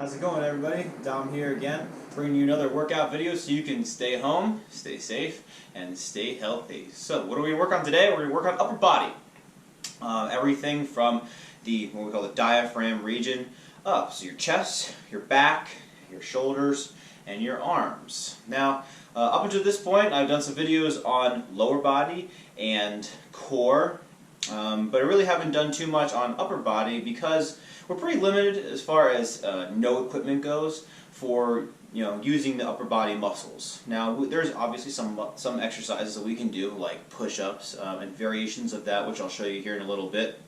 How's it going, everybody? Dom here again, bringing you another workout video so you can stay home, stay safe, and stay healthy. So what are we going to work on today? We're going to work on upper body. Everything from what we call the diaphragm region up. So your chest, your back, your shoulders, and your arms. Now, up until this point, I've done some videos on lower body and core, but I really haven't done too much on upper body because we're pretty limited as far as no equipment goes for using the upper body muscles. Now, there's obviously some exercises that we can do, like push-ups and variations of that, which I'll show you here in a little bit.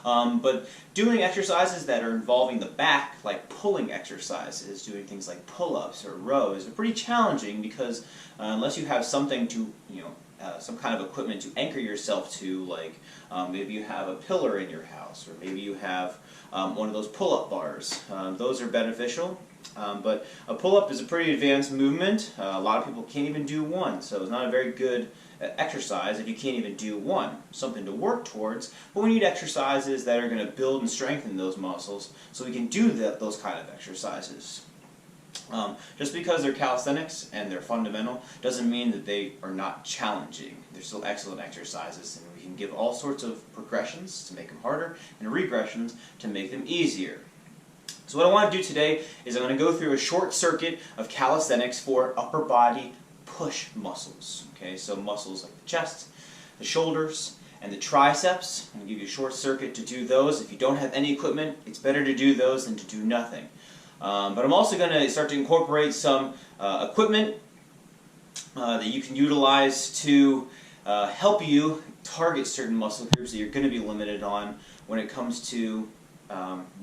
But doing exercises that are involving the back, like pulling exercises, doing things like pull-ups or rows, are pretty challenging because unless you have something to, some kind of equipment to anchor yourself to, like maybe you have a pillar in your house, or maybe you have one of those pull-up bars. Those are beneficial, but a pull-up is a pretty advanced movement. A lot of people can't even do one, so it's not a very good exercise if you can't even do one. Something to work towards, but we need exercises that are going to build and strengthen those muscles so we can do those kind of exercises. Just because they're calisthenics and they're fundamental doesn't mean that they are not challenging. They're still excellent exercises, and we can give all sorts of progressions to make them harder and regressions to make them easier. So what I want to do today is I'm going to go through a short circuit of calisthenics for upper body push muscles. Okay, so muscles like the chest, the shoulders, and the triceps. I'm going to give you a short circuit to do those. If you don't have any equipment, it's better to do those than to do nothing. But I'm also going to start to incorporate some equipment that you can utilize to help you target certain muscle groups that you're going to be limited on when it comes to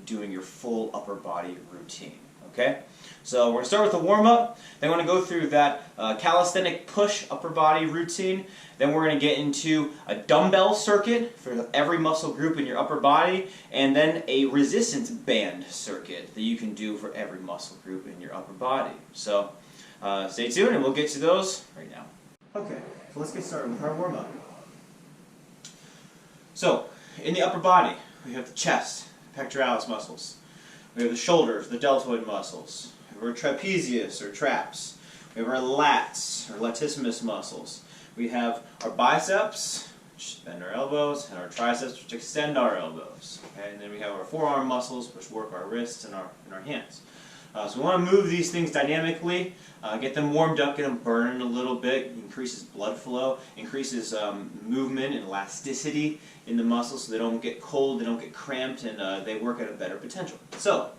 doing your full upper body routine. Okay? So we're going to start with a warm-up, then we're going to go through that calisthenic push upper body routine, then we're going to get into a dumbbell circuit for every muscle group in your upper body, and then a resistance band circuit that you can do for every muscle group in your upper body. So stay tuned and we'll get to those right now. Okay, so let's get started with our warm-up. So, in the upper body, we have the chest, pectoralis muscles. We have the shoulders, the deltoid muscles. We have our trapezius, or traps. We have our lats, or latissimus muscles. We have our biceps, which bend our elbows, and our triceps, which extend our elbows. Okay? And then we have our forearm muscles, which work our wrists and our hands. So we want to move these things dynamically, get them warmed up, get them burning a little bit, increases blood flow, increases movement and elasticity in the muscles so they don't get cold, they don't get cramped, and they work at a better potential. So,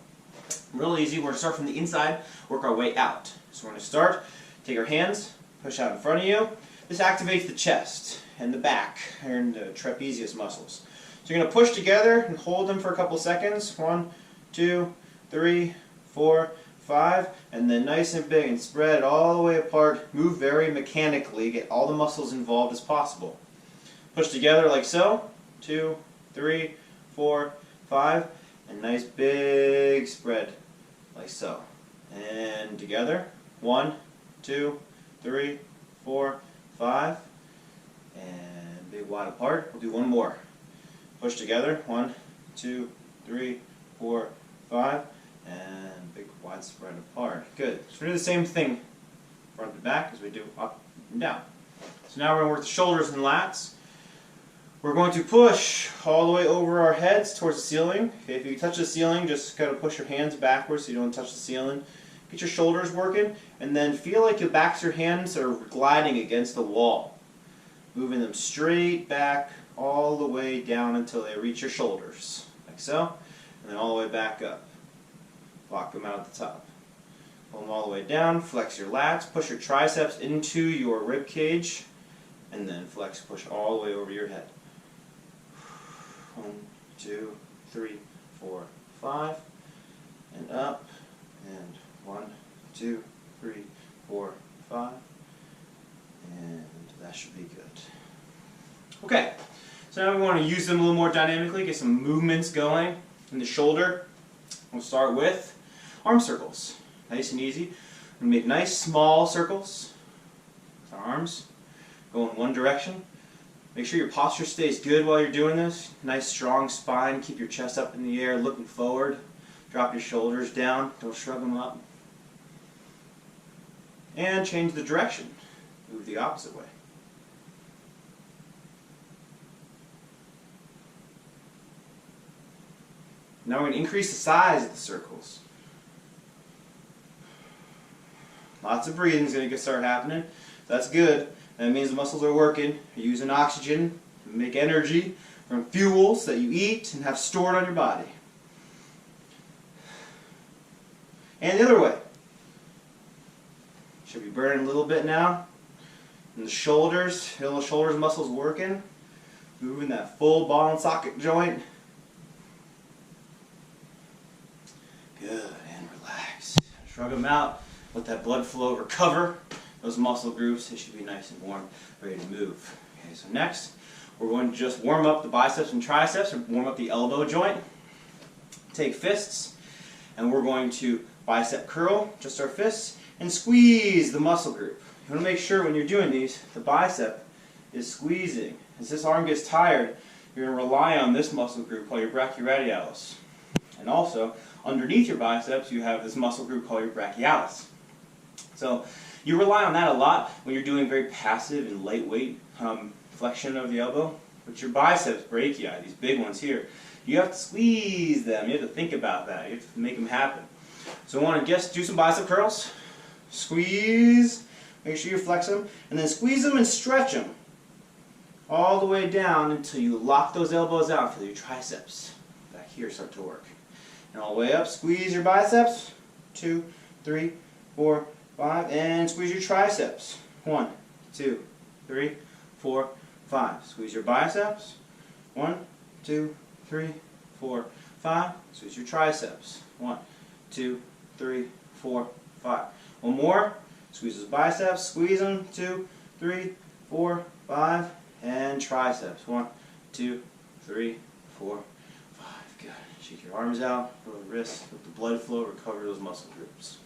real easy, we're going to start from the inside, work our way out. So we're going to start, take our hands, push out in front of you. This activates the chest and the back and the trapezius muscles. So you're going to push together and hold them for a couple seconds. 1, 2, 3, 4, 5, and then nice and big and spread it all the way apart. Move very mechanically, get all the muscles involved as possible. Push together like so. 2, 3, 4, 5, and nice big spread like so. And together. 1, 2, 3, 4, 5, and big wide apart. We'll do one more. Push together. 1, 2, 3, 4, 5. And big wide spread apart. Good. So we're going to do the same thing front to back as we do up and down. So now we're going to work the shoulders and lats. We're going to push all the way over our heads towards the ceiling. Okay, if you touch the ceiling, just kind of push your hands backwards so you don't touch the ceiling. Get your shoulders working, and then feel like your backs of your hands are gliding against the wall. Moving them straight back all the way down until they reach your shoulders. Like so. And then all the way back up. Lock them out at the top. Pull them all the way down, flex your lats, push your triceps into your rib cage, and then flex, push all the way over your head. 1, 2, 3, 4, 5, and up, and 1, 2, 3, 4, 5, and that should be good. Okay, so now we want to use them a little more dynamically, get some movements going in the shoulder. We'll start with arm circles. Nice and easy. We're going to make nice small circles with our arms. Go in one direction. Make sure your posture stays good while you're doing this. Nice strong spine. Keep your chest up in the air, looking forward. Drop your shoulders down, don't shrug them up. And change the direction. Move the opposite way. Now we're going to increase the size of the circles. Lots of breathing is going to start happening. That's good. That means the muscles are working. You're using oxygen to make energy from fuels that you eat and have stored on your body. And the other way. Should be burning a little bit now. And the shoulders, feel the shoulders muscles working. Moving that full ball and socket joint. Good, and relax. Shrug them out. Let that blood flow recover. Those muscle groups, they should be nice and warm, ready to move. Okay, so next, we're going to just warm up the biceps and triceps, or warm up the elbow joint. Take fists, and we're going to bicep curl, just our fists, and squeeze the muscle group. You want to make sure when you're doing these, the bicep is squeezing. As this arm gets tired, you're going to rely on this muscle group called your brachioradialis. And also, underneath your biceps, you have this muscle group called your brachialis. So, you rely on that a lot when you're doing very passive and lightweight flexion of the elbow. But your biceps brachii, these big ones here, you have to squeeze them. You have to think about that. You have to make them happen. So I want to just do some bicep curls. Squeeze. Make sure you flex them. And then squeeze them and stretch them all the way down until you lock those elbows out. Feel your triceps back here start to work. And all the way up. Squeeze your biceps. 2, 3, 4, 5, and squeeze your triceps. 1, 2, 3, 4, 5. Squeeze your biceps. 1, 2, 3, 4, 5. Squeeze your triceps. 1, 2, 3, 4, 5. One more. Squeeze those biceps. Squeeze them. 2, 3, 4, 5. And triceps. 1, 2, 3, 4, 5. Good. Shake your arms out. Roll the wrists. Let the blood flow. Recover those muscle groups.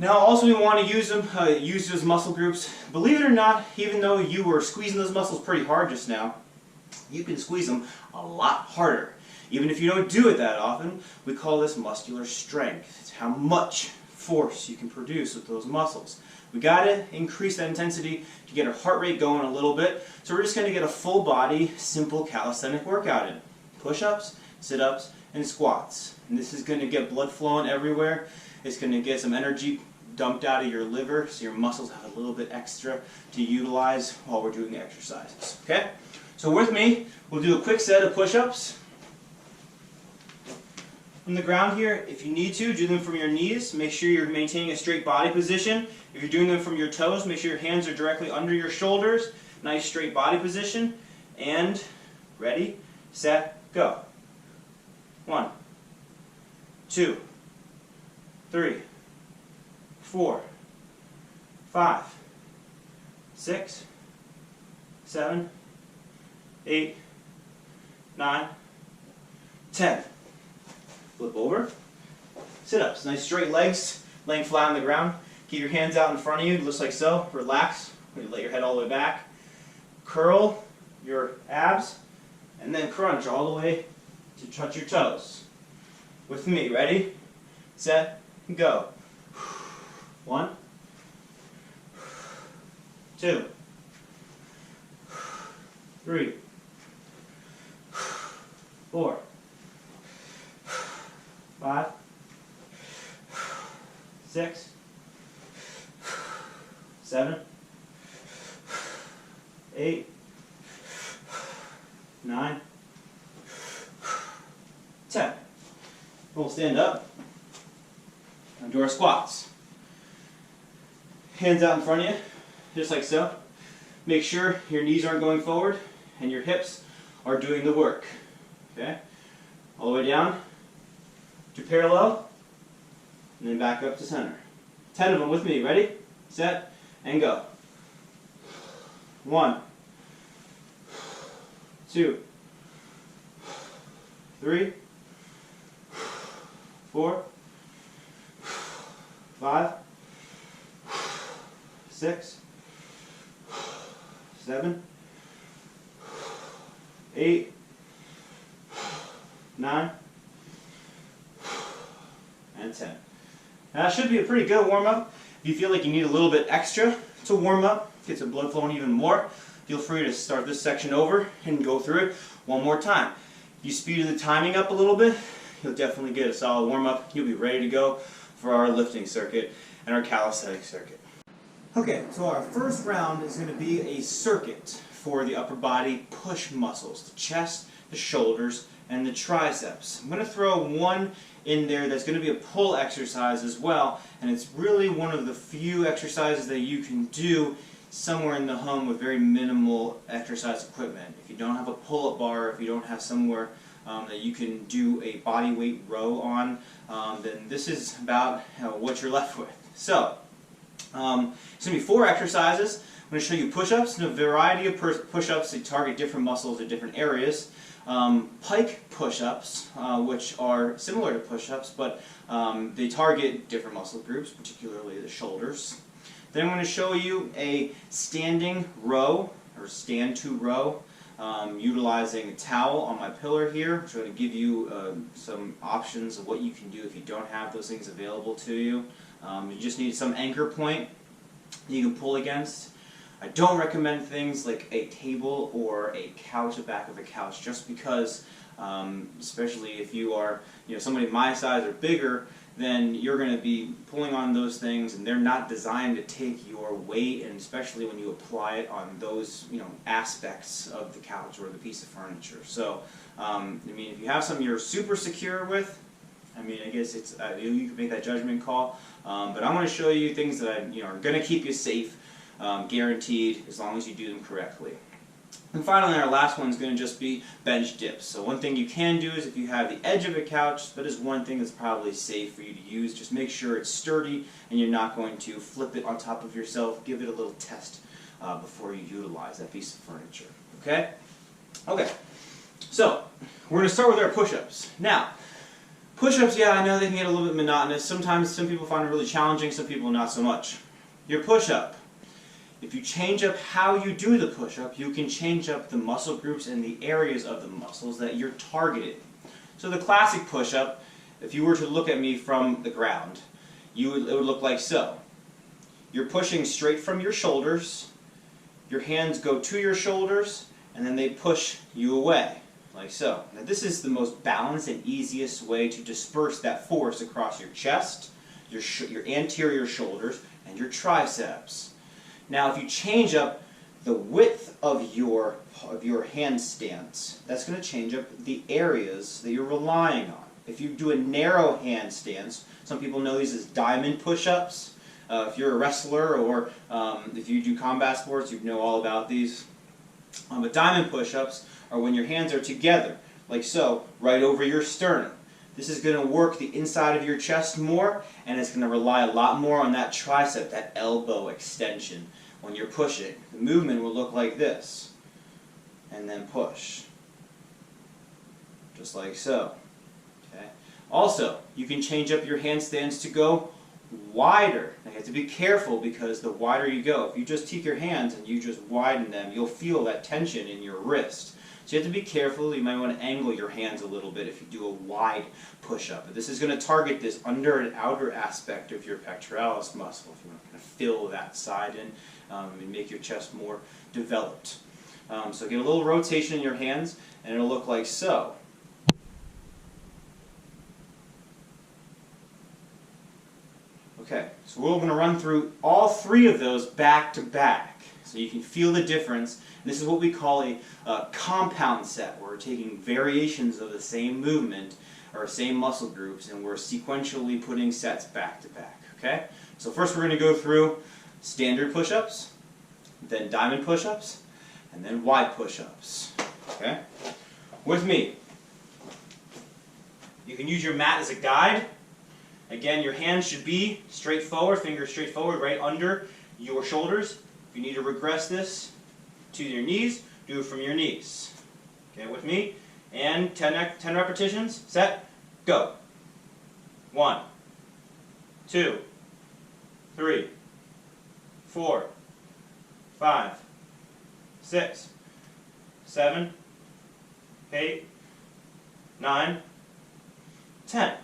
Now also we want to use them, use those muscle groups. Believe it or not, even though you were squeezing those muscles pretty hard just now, you can squeeze them a lot harder. Even if you don't do it that often, we call this muscular strength. It's how much force you can produce with those muscles. We got to increase that intensity to get our heart rate going a little bit. So we're just going to get a full body, simple calisthenic workout in. Push-ups, sit-ups, and squats. And this is going to get blood flowing everywhere. It's going to get some energy dumped out of your liver so your muscles have a little bit extra to utilize while we're doing the exercises. Okay? So with me, we'll do a quick set of push-ups. From the ground here, if you need to, do them from your knees. Make sure you're maintaining a straight body position. If you're doing them from your toes, make sure your hands are directly under your shoulders. Nice straight body position. And ready, set, go. 1, 2, 3, 4, 5, 6, 7, 8, 9, 10. Flip over. Sit-ups. Nice straight legs, laying flat on the ground. Keep your hands out in front of you, just like so. Relax. Let your head all the way back. Curl your abs, and then crunch all the way to touch your toes. With me. Ready, set, go. 1, 2, 3, 4, 5, 6, 7, 8, 9, 10. We'll stand up and do our squats. Hands out in front of you, just like so. Make sure your knees aren't going forward and your hips are doing the work. Okay? All the way down to parallel, and then back up to center. 10 of them with me. Ready, set, and go. 1, 2, 3, 4, 5, 6, 7, 8, 9, and 10. Now that should be a pretty good warm-up. If you feel like you need a little bit extra to warm up, get some blood flowing even more, feel free to start this section over and go through it one more time. If you speed the timing up a little bit, you'll definitely get a solid warm-up. You'll be ready to go for our lifting circuit and our calisthenics circuit. Okay, so our first round is going to be a circuit for the upper body push muscles, the chest, the shoulders, and the triceps. I'm going to throw one in there that's going to be a pull exercise as well, and it's really one of the few exercises that you can do somewhere in the home with very minimal exercise equipment. If you don't have a pull-up bar, if you don't have somewhere that you can do a body weight row on, then this is about what you're left with. So, it's going to be 4 exercises. I'm going to show you push-ups and a variety of push-ups that target different muscles in different areas. Pike push-ups, which are similar to push-ups, but they target different muscle groups, particularly the shoulders. Then I'm going to show you a standing row, or stand to row, utilizing a towel on my pillar here. I'm going to give you some options of what you can do if you don't have those things available to you. You just need some anchor point you can pull against. I don't recommend things like a table or a couch, the back of a couch, just because, especially if you are somebody my size or bigger, then you're going to be pulling on those things, and they're not designed to take your weight, and especially when you apply it on those aspects of the couch or the piece of furniture. So, I mean, if you have something you're super secure with, I mean, I guess it's you can make that judgment call. But I'm going to show you things that are going to keep you safe. Guaranteed, as long as you do them correctly. And finally, our last one is going to just be bench dips. So one thing you can do is if you have the edge of a couch, that is one thing that's probably safe for you to use. Just make sure it's sturdy and you're not going to flip it on top of yourself. Give it a little test before you utilize that piece of furniture. Okay? Okay. So, we're going to start with our push-ups. Now, push-ups, yeah, I know they can get a little bit monotonous. Sometimes some people find it really challenging, some people not so much. Your push-up. If you change up how you do the push-up, you can change up the muscle groups and the areas of the muscles that you're targeting. So the classic push-up, if you were to look at me from the ground, it would look like so. You're pushing straight from your shoulders, your hands go to your shoulders, and then they push you away, like so. Now this is the most balanced and easiest way to disperse that force across your chest, your anterior shoulders, and your triceps. Now, if you change up the width of your hand stance, that's going to change up the areas that you're relying on. If you do a narrow hand stance, some people know these as diamond push-ups. If you're a wrestler or if you do combat sports, you know all about these. But diamond push-ups are when your hands are together, like so, right over your sternum. This is going to work the inside of your chest more, and it's going to rely a lot more on that tricep, that elbow extension. When you're pushing, the movement will look like this, and then push, just like so. Okay. Also, you can change up your handstands to go wider. Now, you have to be careful because the wider you go, if you just take your hands and you just widen them, you'll feel that tension in your wrist. So you have to be careful. You might want to angle your hands a little bit if you do a wide push-up. But this is going to target this under and outer aspect of your pectoralis muscle. If you want to kind of fill that side in and make your chest more developed. So get a little rotation in your hands, and it'll look like so. Okay, so we're going to run through all 3 of those back to back. So you can feel the difference. And this is what we call a compound set, where we're taking variations of the same movement or same muscle groups, and we're sequentially putting sets back to back. Okay? So first we're going to go through standard push-ups, then diamond push-ups, and then wide push-ups. Okay? With me. You can use your mat as a guide. Again, your hands should be straight forward, fingers straight forward, right under your shoulders. If you need to regress this to your knees, do it from your knees. Okay, with me? And 10 repetitions. Set. Go. 1, 2, 3, 4, 5, 6, 7, 8, 9, 10.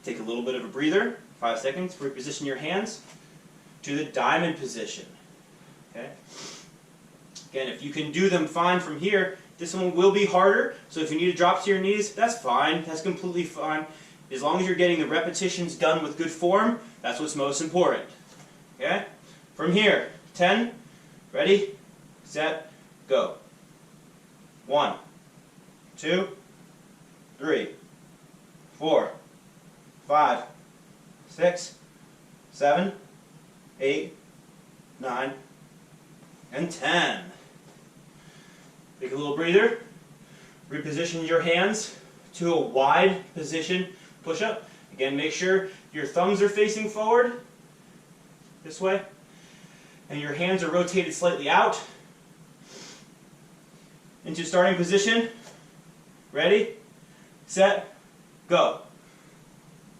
Take a little bit of a breather, 5 seconds, reposition your hands to the diamond position. Okay? Again, if you can do them fine from here, this one will be harder, so if you need to drop to your knees, that's fine, that's completely fine. As long as you're getting the repetitions done with good form, that's what's most important. Okay? From here, 10, ready, set, go. 1, 2, 3, 4, 5, 6, 7, 8, 9, and 10. Take a little breather. Reposition your hands to a wide position push-up. Again, make sure your thumbs are facing forward, this way, and your hands are rotated slightly out. Into starting position. Ready, set, go.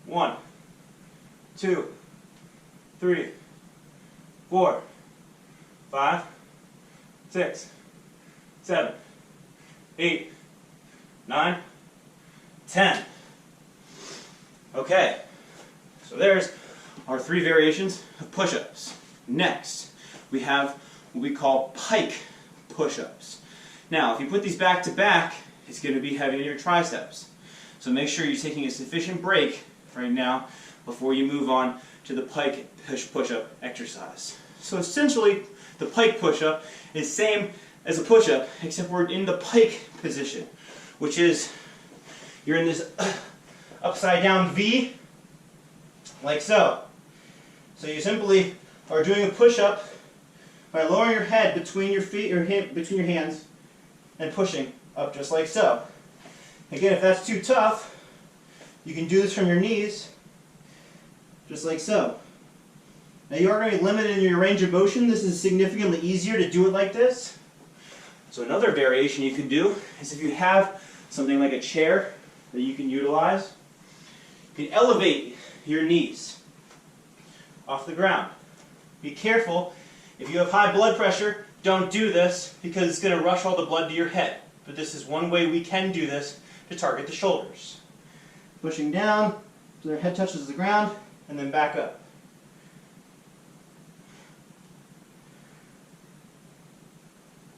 1, 2, 3, 4, 5, 6, 7, 8, 9, 10. Okay, so there's our 3 variations of push-ups. Next, we have what we call pike push-ups. Now, if you put these back to back, it's going to be heavy on your triceps. So make sure you're taking a sufficient break right now before you move on to the pike push-up exercise. So essentially, the pike push-up is the same as a push-up, except we're in the pike position, which is you're in this upside down V, like so. So you simply are doing a push-up by lowering your head between your feet or between your hands and pushing up just like so. Again, if that's too tough, you can do this from your knees, just like so. Now you are going to be limited in your range of motion. This is significantly easier to do it like this. So another variation you can do is if you have something like a chair that you can utilize, you can elevate your knees off the ground. Be careful, if you have high blood pressure, don't do this because it's going to rush all the blood to your head. But this is one way we can do this to target the shoulders. Pushing down so their head touches the ground and then back up.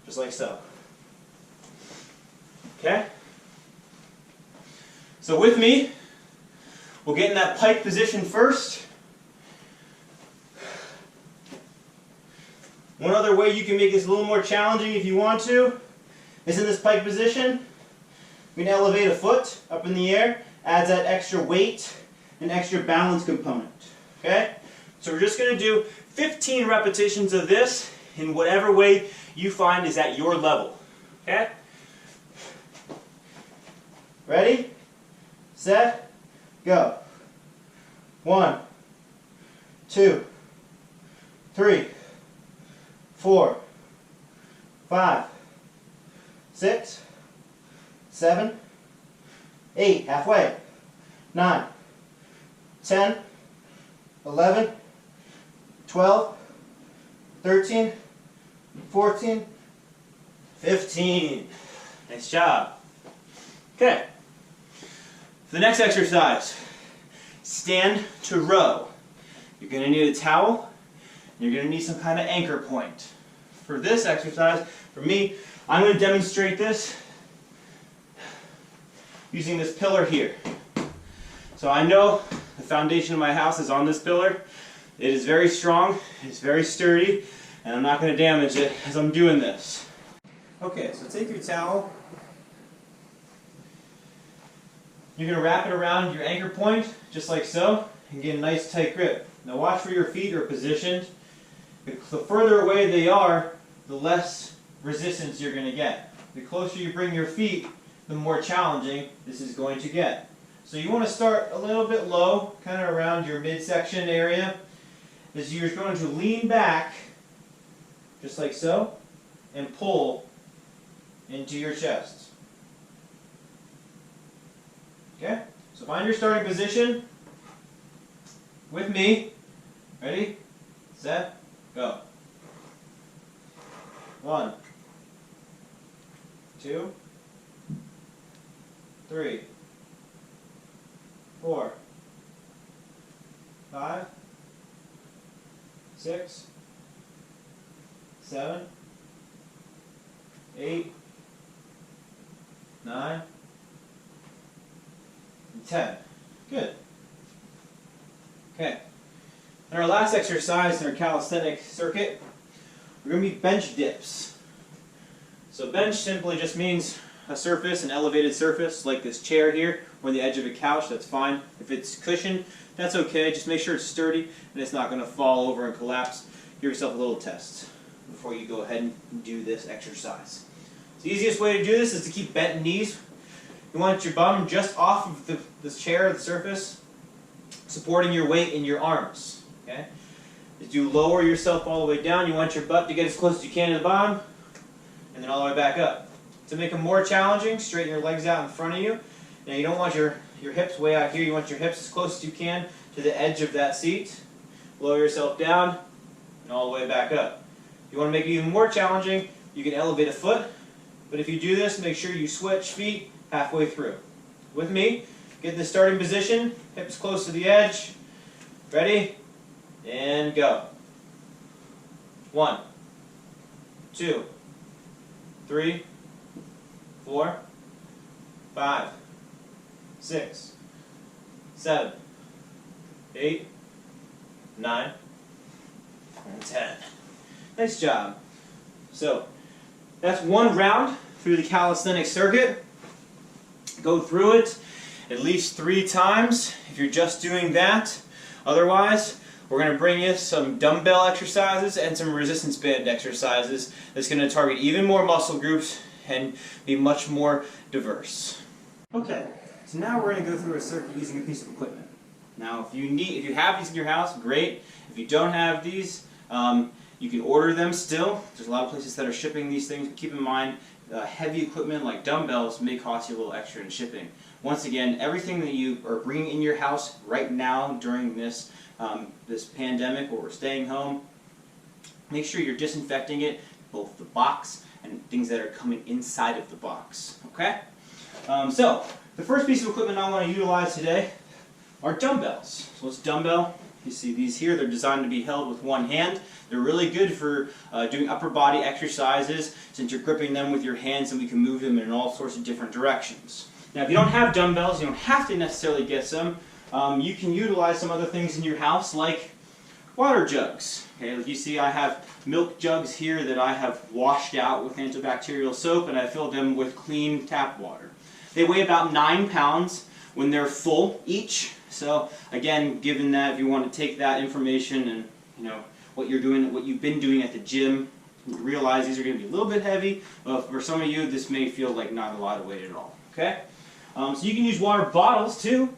Just like so. Okay? So with me, we'll get in that pike position first. One other way you can make this a little more challenging if you want to is in this pike position. We can elevate a foot up in the air, adds that extra weight and extra balance component. Okay? So we're just going to do 15 repetitions of this in whatever way you find is at your level. Okay? Ready? Set? Go. 1, 2, 3, 4, 5, 6, 7, 8, halfway, 9, 10, 11, 12, 13, 14, 15. Nice job. Okay. For the next exercise, stand to row. You're going to need a towel. You're going to need some kind of anchor point. For this exercise, for me, I'm going to demonstrate this using this pillar here. So I know the foundation of my house is on this pillar. It is very strong, it's very sturdy, and I'm not going to damage it as I'm doing this. Okay, so take your towel. You're going to wrap it around your anchor point, just like so, and get a nice tight grip. Now watch where your feet are positioned. The further away they are, the less resistance you're going to get. The closer you bring your feet, the more challenging this is going to get. So you want to start a little bit low, kind of around your midsection area, as you're going to lean back, just like so, and pull into your chest. Okay? So find your starting position with me. Ready? Set? Go. 1, 2, 3, 4, 6, 7, 8, 9, and 10. Good. Okay. And our last exercise in our calisthenic circuit, we're going to be bench dips. So bench simply just means a surface, an elevated surface, like this chair here, or the edge of a couch. That's fine. If it's cushioned, that's okay. Just make sure it's sturdy and it's not going to fall over and collapse. Give yourself a little test before you go ahead and do this exercise. The easiest way to do this is to keep bent knees. You want your bum just off of this chair, the surface, supporting your weight in your arms. Okay? As you lower yourself all the way down, you want your butt to get as close as you can to the bottom, and then all the way back up. To make it more challenging, straighten your legs out in front of you. Now you don't want your hips way out here. You want your hips as close as you can to the edge of that seat. Lower yourself down, and all the way back up. If you want to make it even more challenging, you can elevate a foot. But if you do this, make sure you switch feet halfway through. With me, get in the starting position, hips close to the edge. Ready? And go. 1, 2, 3, 4, 5, 6, 7, 8, 9, and 10. Nice job. So, that's one round through the calisthenics circuit. Go through it at least 3 times if you're just doing that. Otherwise, we're going to bring you some dumbbell exercises and some resistance band exercises that's going to target even more muscle groups and be much more diverse. Okay, so now we're going to go through a circuit using a piece of equipment. Now, if you have these in your house, great. If you don't have these, you can order them still. There's a lot of places that are shipping these things. Keep in mind, heavy equipment like dumbbells may cost you a little extra in shipping. Once again, everything that you are bringing in your house right now during this pandemic where we're staying home, make sure you're disinfecting it, both the box and things that are coming inside of the box. Okay? So, the first piece of equipment I want to utilize today are dumbbells. So let's dumbbell. You see these here, they're designed to be held with one hand. They're really good for doing upper body exercises since you're gripping them with your hands and we can move them in all sorts of different directions. Now if you don't have dumbbells, you don't have to necessarily get some. You can utilize some other things in your house like water jugs. Okay, like you see I have milk jugs here that I have washed out with antibacterial soap and I filled them with clean tap water. They weigh about 9 pounds when they're full each. So again, given that if you want to take that information and what you're doing, what you've been doing at the gym, you realize these are going to be a little bit heavy. For some of you, this may feel like not a lot of weight at all. Okay, so you can use water bottles too.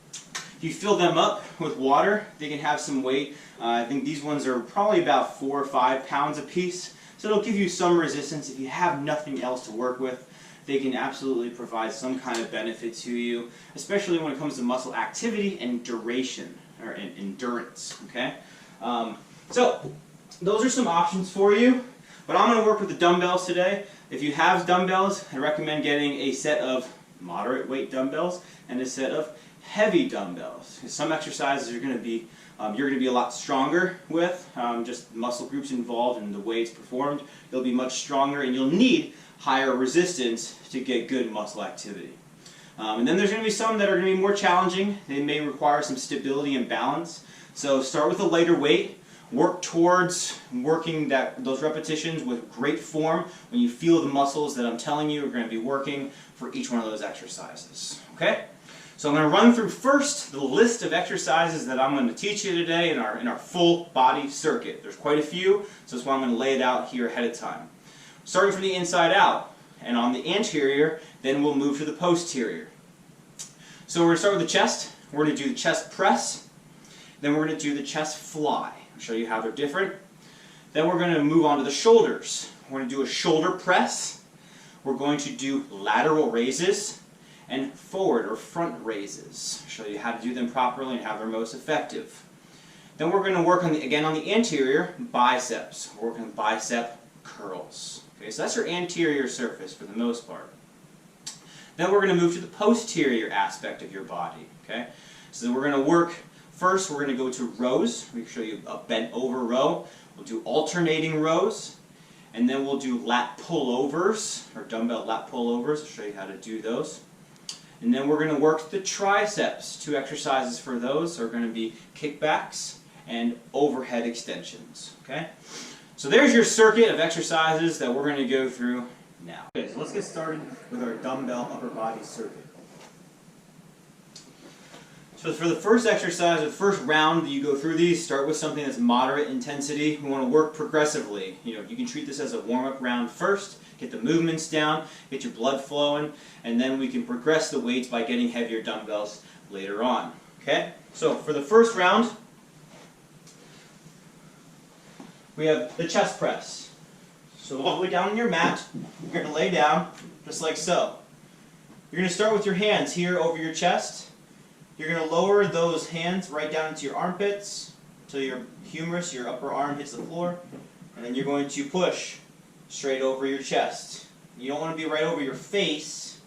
If you fill them up with water, they can have some weight. I think these ones are probably about 4 or 5 pounds a piece. So it'll give you some resistance. If you have nothing else to work with, they can absolutely provide some kind of benefit to you, especially when it comes to muscle activity and duration, or endurance, okay? So, those are some options for you, but I'm going to work with the dumbbells today. If you have dumbbells, I recommend getting a set of moderate weight dumbbells and a set of heavy dumbbells. Some exercises are going to be, you're going to be a lot stronger with, just muscle groups involved and the way it's performed. They'll be much stronger and you'll need higher resistance to get good muscle activity. And then there's going to be some that are going to be more challenging. They may require some stability and balance. So start with a lighter weight. Work towards working those repetitions with great form when you feel the muscles that I'm telling you are going to be working for each one of those exercises. Okay? So I'm going to run through first the list of exercises that I'm going to teach you today in our full body circuit. There's quite a few, so that's why I'm going to lay it out here ahead of time. Starting from the inside out, and on the anterior, then we'll move to the posterior. So we're going to start with the chest. We're going to do the chest press, then we're going to do the chest fly. I'll show you how they're different. Then we're going to move on to the shoulders. We're going to do a shoulder press. We're going to do lateral raises and forward or front raises. I'll show you how to do them properly and how they're most effective. Then we're going to work on again on the anterior, biceps. We're working on bicep curls. Okay, so that's your anterior surface for the most part. Then we're going to move to the posterior aspect of your body. Okay, so we're going to work First, we're going to go to rows. We can show you a bent over row. We'll do alternating rows. And then we'll do lat pullovers, or dumbbell lat pullovers. I'll show you how to do those. And then we're going to work the triceps. 2 exercises for those are going to be kickbacks and overhead extensions. Okay? So there's your circuit of exercises that we're going to go through now. Okay, so let's get started with our dumbbell upper body circuit. So for the first exercise, the first round that you go through these, start with something that's moderate intensity. We want to work progressively. You can treat this as a warm-up round first, get the movements down, get your blood flowing, and then we can progress the weights by getting heavier dumbbells later on. Okay? So for the first round, we have the chest press. So all the way down on your mat, you're going to lay down just like so. You're going to start with your hands here over your chest. You're going to lower those hands right down into your armpits until your humerus, your upper arm, hits the floor. And then you're going to push straight over your chest. You don't want to be right over your face.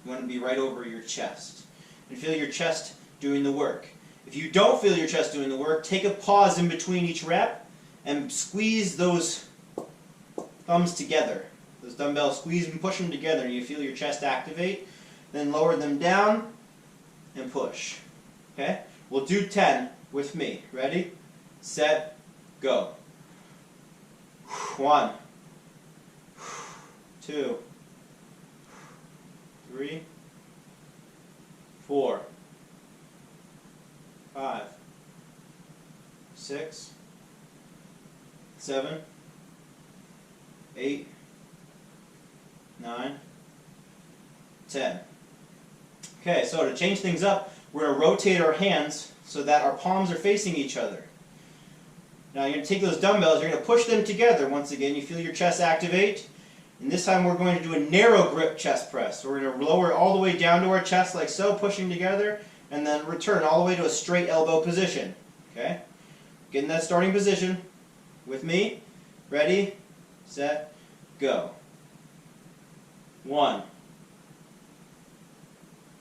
You want to be right over your chest. And feel your chest doing the work. If you don't feel your chest doing the work, take a pause in between each rep and squeeze those thumbs together. Those dumbbells, squeeze and push them together and you feel your chest activate. Then lower them down and push. Okay? We'll do 10 with me. Ready? Set, go. 1, 2, 3, 4, 5, 6, 7, 8, 9, 10. Okay, so to change things up, we're going to rotate our hands so that our palms are facing each other. Now you're going to take those dumbbells, you're going to push them together. Once again, you feel your chest activate. And this time we're going to do a narrow grip chest press. So we're going to lower all the way down to our chest like so, pushing together, and then return all the way to a straight elbow position. Okay? Get in that starting position with me. Ready, set, go. 1,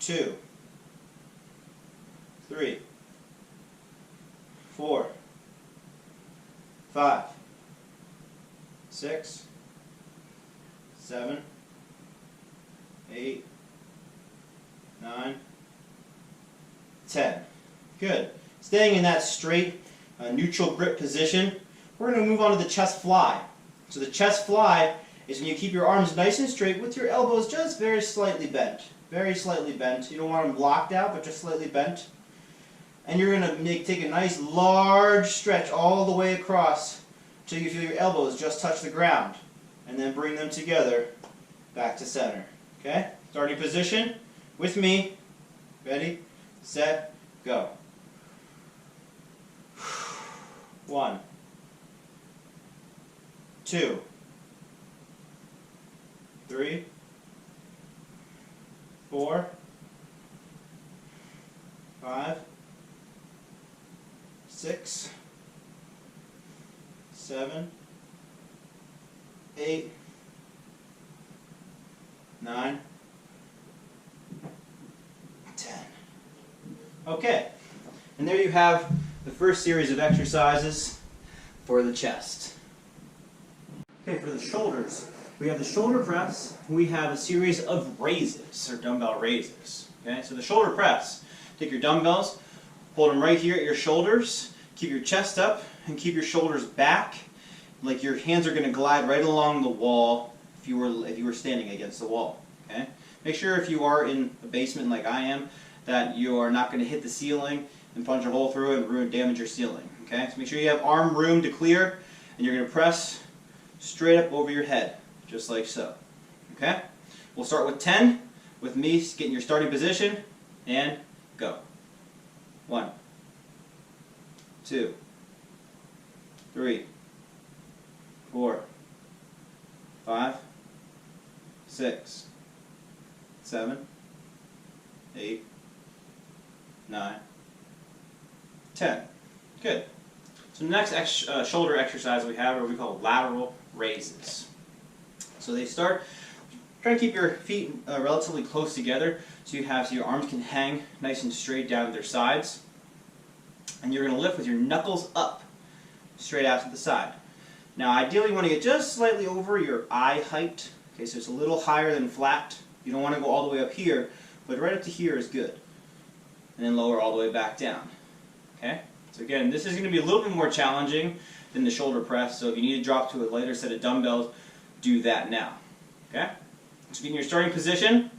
2, 3, 4, 5, 6, 7, 8, 9, 10. Good. Staying in that straight, neutral grip position, we're going to move on to the chest fly. So the chest fly is when you keep your arms nice and straight with your elbows just very slightly bent. Very slightly bent. You don't want them locked out, but just slightly bent. And you're going to take a nice large stretch all the way across until you feel your elbows just touch the ground. And then bring them together back to center. Okay? Starting position with me. Ready, set, go. 1, 2, 3, 4, 5, 6, 7, 8, 9, 10. Okay, and there you have the first series of exercises for the chest. Okay, for the shoulders, we have the shoulder press. We have a series of raises, or dumbbell raises. Okay, so the shoulder press, take your dumbbells, hold them right here at your shoulders, keep your chest up, and keep your shoulders back, like your hands are going to glide right along the wall if you were standing against the wall. Okay, make sure if you are in a basement like I am, that you are not going to hit the ceiling and punch a hole through it and damage your ceiling. Okay, so make sure you have arm room to clear, and you're going to press straight up over your head, just like so. Okay, we'll start with 10 with me getting your starting position, and go. 1, 2, 3, 4, 5, 6, 7, 8, 9, 10. Good. So the next shoulder exercise we have are what we call lateral raises. So they start, try to keep your feet relatively close together so your arms can hang nice and straight down their sides. And you're going to lift with your knuckles up, straight out to the side. Now ideally you want to get just slightly over your eye height. Okay, so it's a little higher than flat. You don't want to go all the way up here, but right up to here is good. And then lower all the way back down. Okay? So again, this is going to be a little bit more challenging than the shoulder press, so if you need to drop to a lighter set of dumbbells, do that now. Okay? So get in your starting position.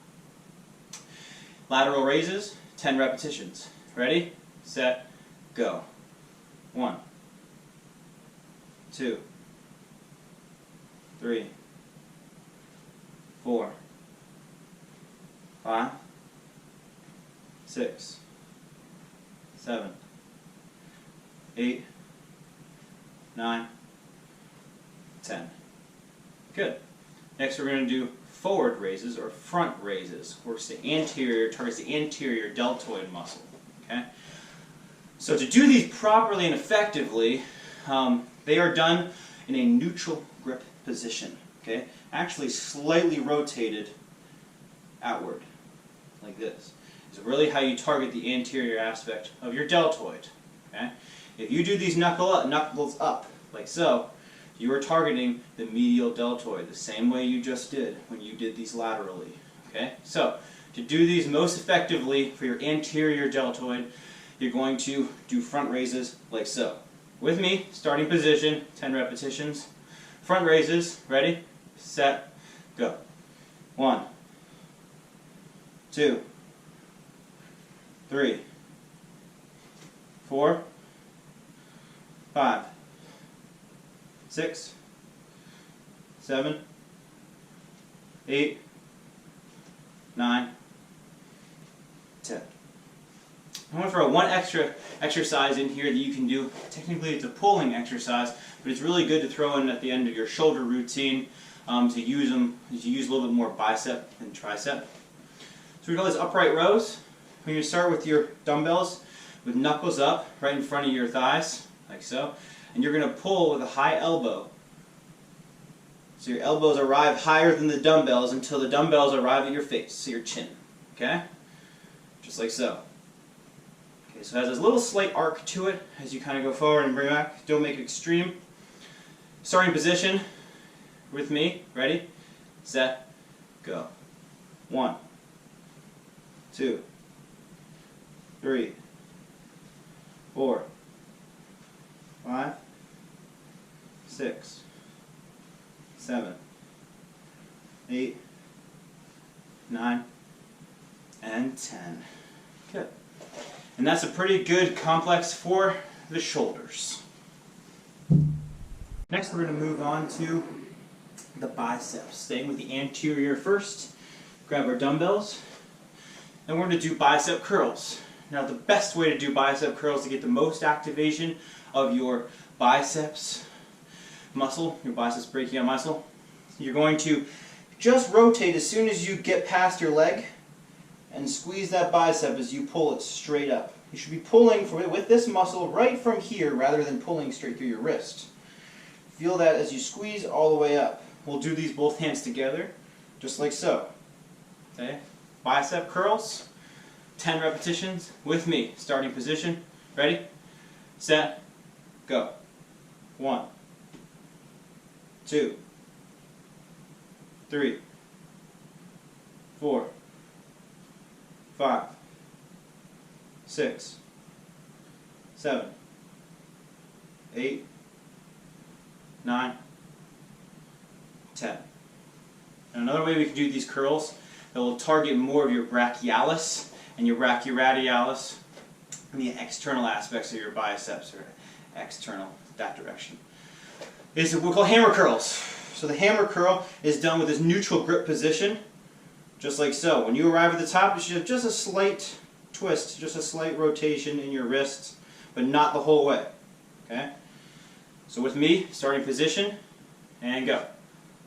Lateral raises, 10 repetitions. Ready, set, go. 1, 2, 3, 4, 5, 6, 7, 8, 9, 10. Good. Next we're going to do forward raises or front raises. Works the anterior, targets the anterior deltoid muscle. Okay? So to do these properly and effectively, they are done in a neutral grip position. Okay? Actually slightly rotated outward, like this. Is really how you target the anterior aspect of your deltoid. Okay? If you do these knuckles up, like so, you are targeting the medial deltoid the same way you just did when you did these laterally. Okay? So, to do these most effectively for your anterior deltoid, you're going to do front raises like so. With me, starting position, 10 repetitions. Front raises, ready, set, go. 1, 2, 3, 4, 5, 6, 7, 8, 9, 10. I want to throw one extra exercise in here that you can do. Technically it's a pulling exercise, but it's really good to throw in at the end of your shoulder routine to use them, as you use a little bit more bicep than tricep. So we call this upright rows. We're going to start with your dumbbells with knuckles up right in front of your thighs, like so. And you're going to pull with a high elbow. So your elbows arrive higher than the dumbbells until the dumbbells arrive at your face, so your chin. Okay? Just like so. Okay, so it has this little slight arc to it as you kind of go forward and bring back. Don't make it extreme. Starting position with me. Ready? Set. Go. 1, 2, 3, 4, 5, 6, 7, 8, 9, and 10. Good. And that's a pretty good complex for the shoulders. Next we're going to move on to the biceps. Staying with the anterior first. Grab our dumbbells. And we're going to do bicep curls. Now the best way to do bicep curls to get the most activation of your biceps muscle, your biceps brachii muscle, you're going to just rotate as soon as you get past your leg and squeeze that bicep as you pull it straight up. You should be pulling with this muscle right from here rather than pulling straight through your wrist. Feel that as you squeeze all the way up. We'll do these both hands together, just like so. Okay? Bicep curls, 10 repetitions with me. Starting position. Ready? Set. Go. 1, 2, 3, 4, 5, 6, 7, 8, 9, 10. And another way we can do these curls that will target more of your brachialis and your brachioradialis and the external aspects of your biceps, or external, that direction, is what we call hammer curls. So the hammer curl is done with this neutral grip position, just like so. When you arrive at the top, you should have just a slight twist, just a slight rotation in your wrists, but not the whole way. Okay? So with me, starting position, and go.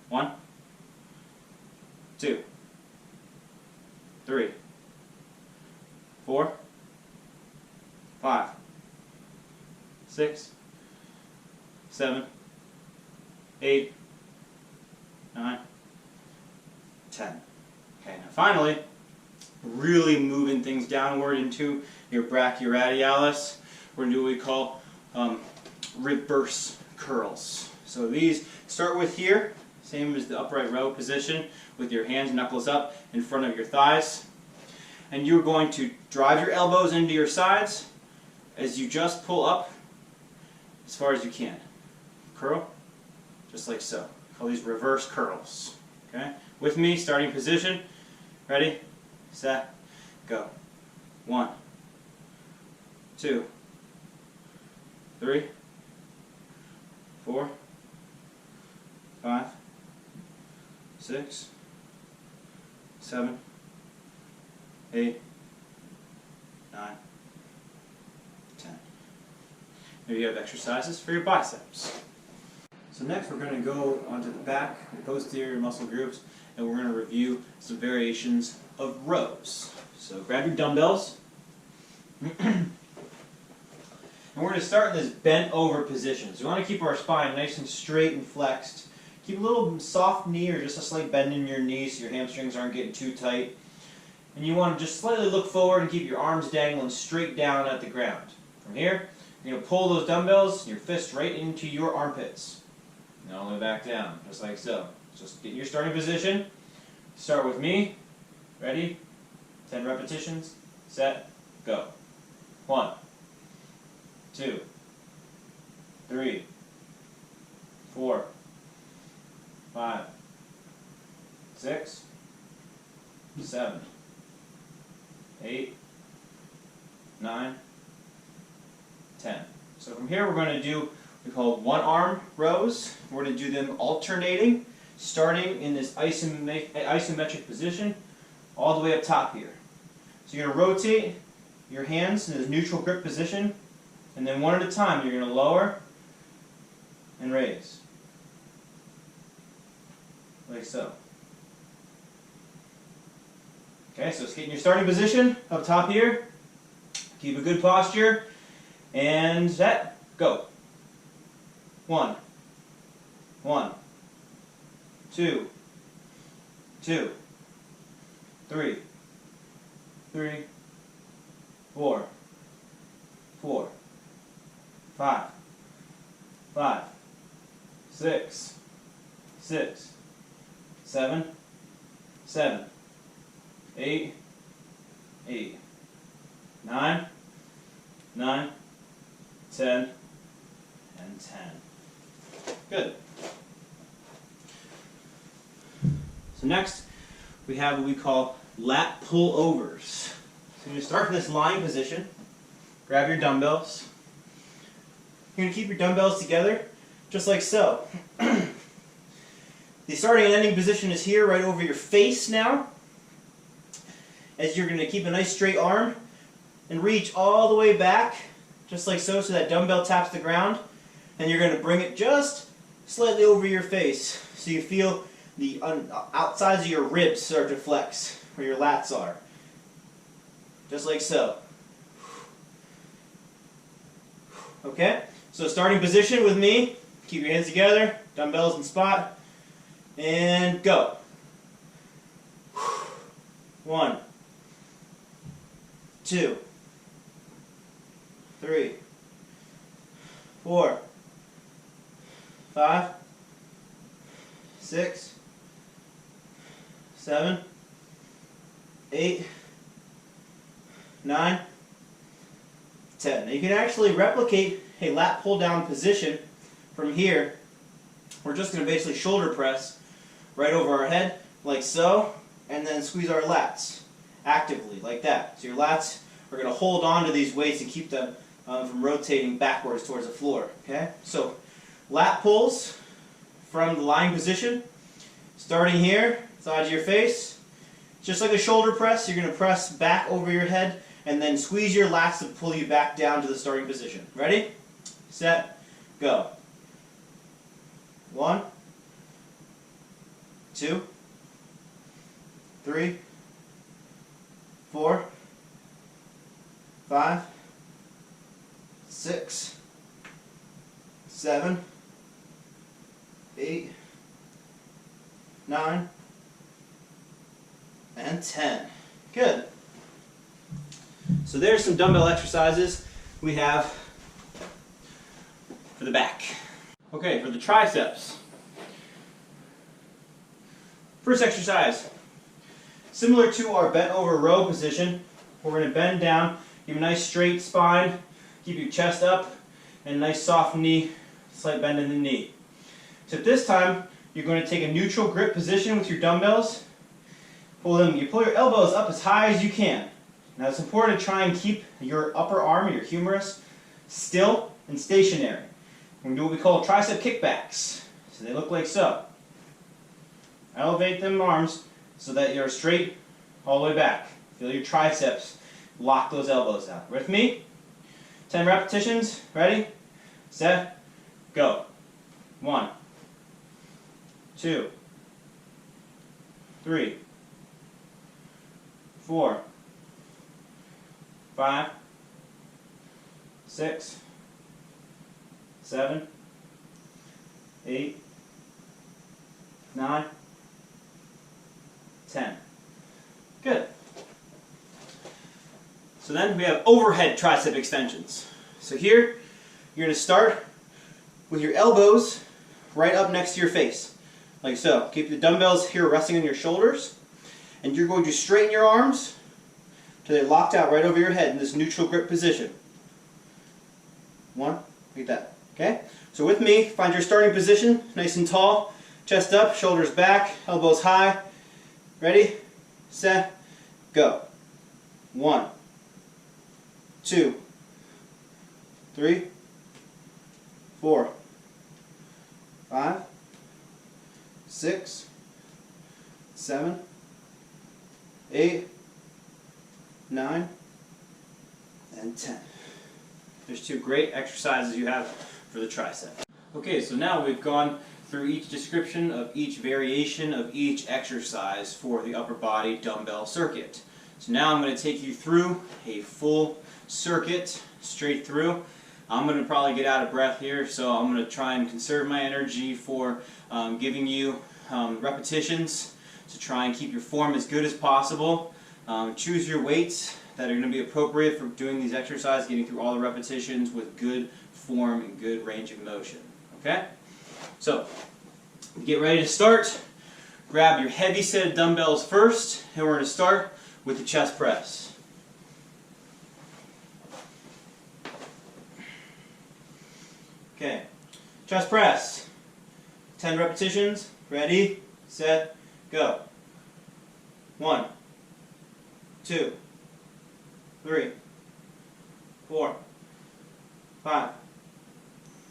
1, 2, 3, 4, 5, 6, 7, 8, 9, 10. Okay, now finally, really moving things downward into your brachioradialis. we're going to do what we call reverse curls. So these start with here, same as the upright row position, with your hands knuckles up in front of your thighs. And you're going to drive your elbows into your sides as you just pull up as far as you can. Curl, just like so. Call these reverse curls. Okay? With me, starting position. Ready, set, go. 1, 2, 3, 4, 5, 6, 7, 8, 9, 10. Maybe you have exercises for your biceps. So next we're going to go onto the back, the posterior muscle groups, and we're going to review some variations of rows. So grab your dumbbells, and we're going to start in this bent over position. So we want to keep our spine nice and straight and flexed. Keep a little soft knee or just a slight bend in your knee so your hamstrings aren't getting too tight. And you want to just slightly look forward and keep your arms dangling straight down at the ground. From here, you're going to pull those dumbbells and your fists right into your armpits. And all the way back down, just like so. Just get in your starting position. Start with me. Ready? 10 repetitions. Set. Go. 1, 2, 3, 4, 5, 6, 7, 8, 9, 10. So from here we're going to do what we call one-arm rows. We're going to do them alternating, starting in this isometric position all the way up top here. So you're going to rotate your hands in this neutral grip position, and then one at a time you're going to lower and raise. Like so. Okay, so let's get in your starting position up top here. Keep a good posture. And set. Go. 1, 1, 2, 2, 3, 3, 4, 4, 5, 5, 6, 6, 7, 7, 8, 8, 9, 9, 10, and 10. Good. So next, we have what we call lat pullovers. So you're going to start from this lying position. Grab your dumbbells. You're going to keep your dumbbells together, just like so. The starting and ending position is here, right over your face now. As you're going to keep a nice straight arm and reach all the way back, just like so, so that dumbbell taps the ground. And you're going to bring it just slightly over your face, so you feel the outsides of your ribs start to flex, where your lats are. Just like so. Okay? So starting position with me. Keep your hands together, dumbbells in spot, and go. 1, 2, 3, 4, 5, 6, 7, 8, 9, 10. Now you can actually replicate a lat pull down position from here. We're just going to basically shoulder press right over our head like so, and then squeeze our lats actively like that. So your lats are going to hold on to these weights and keep them from rotating backwards towards the floor. Okay? So lat pulls from the lying position, starting here, side of your face. Just like a shoulder press, you're going to press back over your head and then squeeze your lats to pull you back down to the starting position. Ready? Set. Go. 1, 2, 3, 4, 5, 6, 7, 8, 9, and 10. Good. So there's some dumbbell exercises. We have the back. Okay, for the triceps. First exercise, similar to our bent over row position, we're going to bend down, give a nice straight spine, keep your chest up, and a nice soft knee, slight bend in the knee. So this time, you're going to take a neutral grip position with your dumbbells. You pull your elbows up as high as you can. Now it's important to try and keep your upper arm, your humerus, still and stationary. We're going to do what we call tricep kickbacks. So they look like so. Elevate them arms so that you're straight all the way back. Feel your triceps. Lock those elbows out. With me? 10 repetitions. Ready? Set. Go. 1, 2, 3, 4, 5, 6, 7, 8, 9, 10. Good. So then we have overhead tricep extensions. So here, you're going to start with your elbows right up next to your face, like so. Keep the dumbbells here resting on your shoulders, and you're going to straighten your arms till they're locked out right over your head in this neutral grip position. 1, like that. Okay? So with me, find your starting position, nice and tall, chest up, shoulders back, elbows high. Ready, set, go. 1, 2, 3, 4, 5, 6, 7, 8, 9, and 10. There's 2 great exercises you have for the tricep. Okay, so now we've gone through each description of each variation of each exercise for the upper body dumbbell circuit. So now I'm going to take you through a full circuit, straight through. I'm going to probably get out of breath here, so I'm going to try and conserve my energy for giving you repetitions to try and keep your form as good as possible. Choose your weights that are going to be appropriate for doing these exercises, getting through all the repetitions with good form and good range of motion. Okay? So, get ready to start. Grab your heavy set of dumbbells first, and we're going to start with the chest press. Okay, chest press. 10 repetitions. Ready, set, go. 1, 2, 3, 4, 5,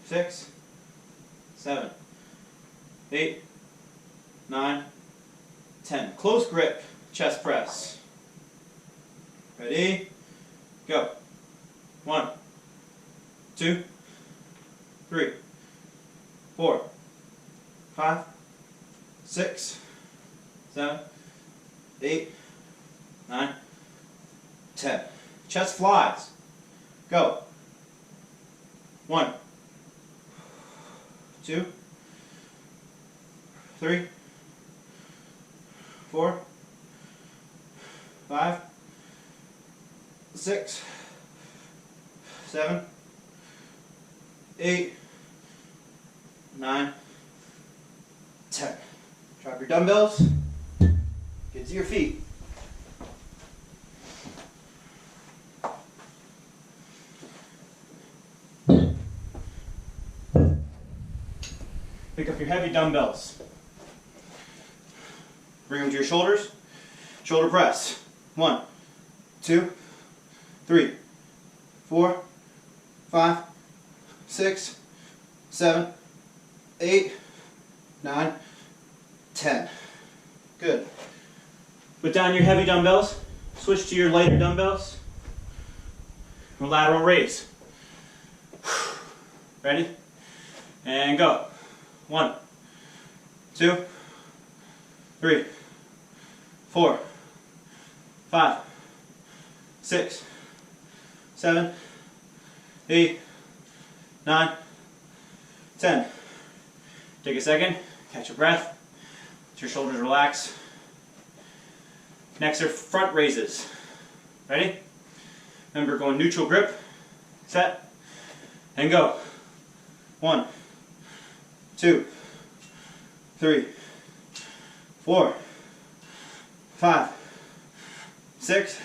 6, 7, 8, 9, 10. Close grip chest press. Ready, go. 1, 2, 3, 4, 5, 6, 7, 8, 9, 10. Chest flies. Go. 1, 2, 3, 4, 5, 6, 7, 8, 9, 10. Drop your dumbbells. Get to your feet. Pick up your heavy dumbbells. Bring them to your shoulders. Shoulder press. 1, 2, 3, 4, 5, 6, 7, 8, 9, 10. Good. Put down your heavy dumbbells. Switch to your lighter dumbbells. Lateral raise. Ready? And go. 1, 2, 3, 4, 5, 6, 7, 8, 9, 10. Take a second, catch your breath, let your shoulders relax. Next are front raises. Ready? Remember, going neutral grip, set, and go. 1, 2, 3, 4, 5, 6,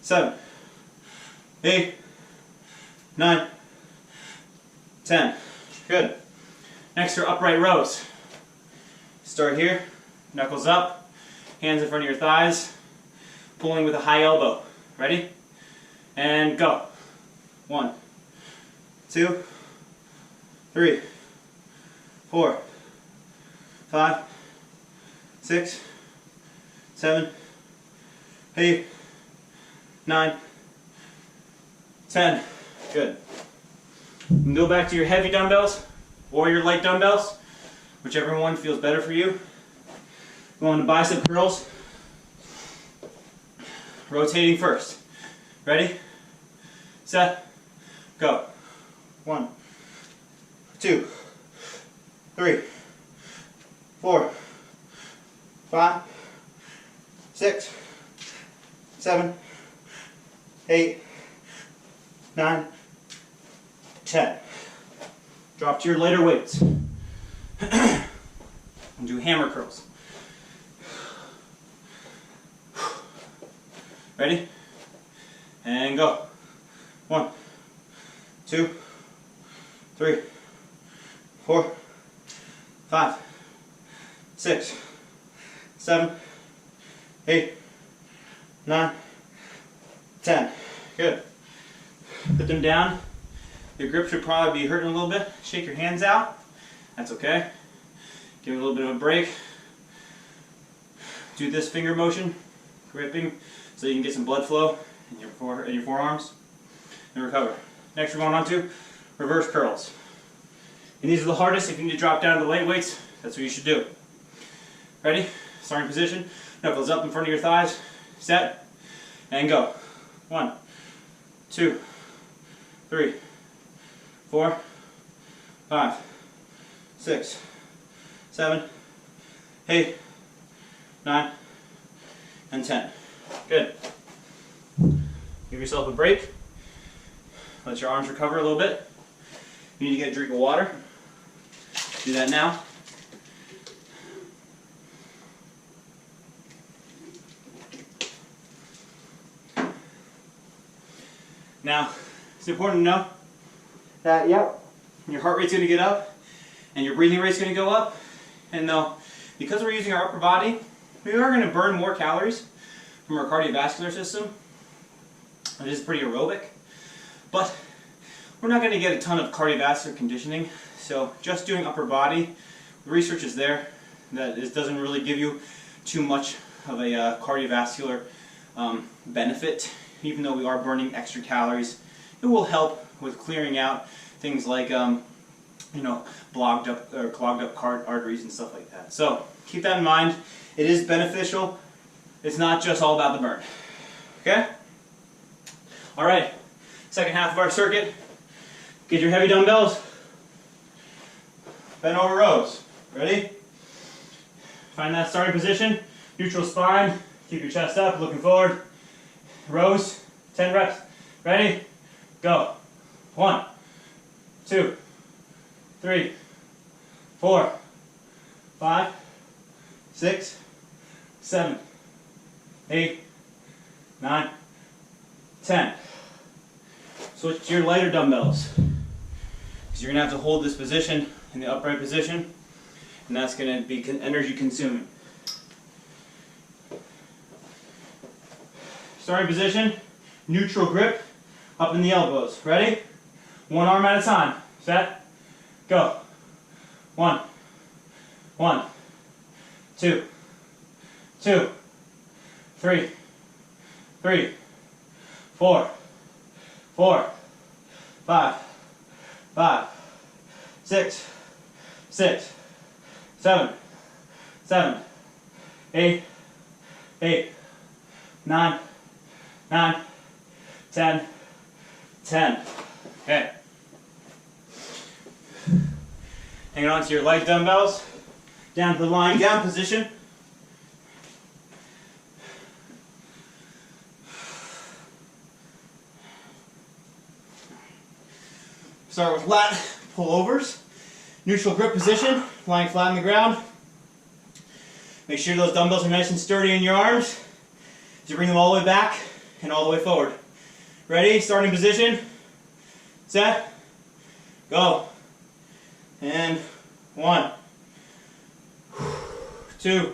7, 8, 9, 10. Good. Next are upright rows. Start here, knuckles up, hands in front of your thighs, pulling with a high elbow. Ready? And go. 1, 2, 3, 4, 5, 6, 7, 8, 9, 10. Good. You can go back to your heavy dumbbells or your light dumbbells, whichever one feels better for you. Go on to bicep curls. Rotating first. Ready? Set. Go. 1, 2, 3, 4, 5, 6, 7, 8, 9, 10. Drop to your lighter weights. And do hammer curls. Ready? And go. 1, 2, 3, 4, 5, 6, 7, 8, 9, 10. Good. Put them down. Your grip should probably be hurting a little bit. Shake your hands out. That's okay. Give it a little bit of a break. Do this finger motion, gripping, so you can get some blood flow in your forearms, and recover. Next we're going on to reverse curls. And these are the hardest. If you need to drop down to the light weights, that's what you should do. Ready? Starting position. Knuckles up in front of your thighs. Set. And go. 1, 2, 3, 4, 5, 6, 7, 8, 9, and 10. Good. Give yourself a break. Let your arms recover a little bit. You need to get a drink of water. Do that now. Now, it's important to know that, your heart rate's going to get up and your breathing rate's going to go up. And though, because we're using our upper body, we are going to burn more calories from our cardiovascular system. It is pretty aerobic, but we're not going to get a ton of cardiovascular conditioning. So just doing upper body, the research is there that it doesn't really give you too much of a cardiovascular benefit. Even though we are burning extra calories, it will help with clearing out things like clogged up arteries and stuff like that. So keep that in mind. It is beneficial. It's not just all about the burn. Okay? All right. Second half of our circuit. Get your heavy dumbbells. Bend over rows. Ready? Find that starting position. Neutral spine. Keep your chest up, looking forward. Rows, 10 reps. Ready? Go. 1, 2, 3, 4, 5, 6, 7, 8, 9, 10. Switch to your lighter dumbbells. Because you're going to have to hold this position in the upright position, and that's going to be energy consuming. Starting position, neutral grip, up in the elbows. Ready? One arm at a time. Set. Go. 1, 1, 2, 2, 3, 3, 4, 4, 5, 5, 6, 6, 7, 7, 8, 8, 9, 9, 10, 10. Okay. Hanging on to your light dumbbells. Down to the lying down position. Start with lat pull overs. Neutral grip position, lying flat on the ground. Make sure those dumbbells are nice and sturdy in your arms. As you bring them all the way back and all the way forward. Ready? Starting position. Set. Go. And 1, 2,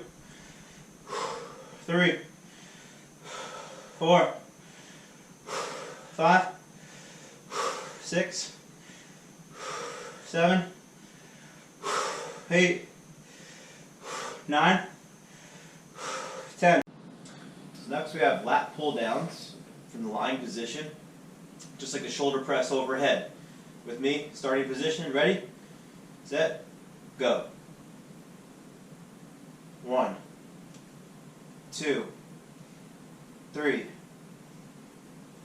3, 4, 5, 6, 7, 8, 9, 10. So next we have lat pull downs from the lying position, just like a shoulder press overhead. With me, starting position, ready, set, go. 1, 2, 3,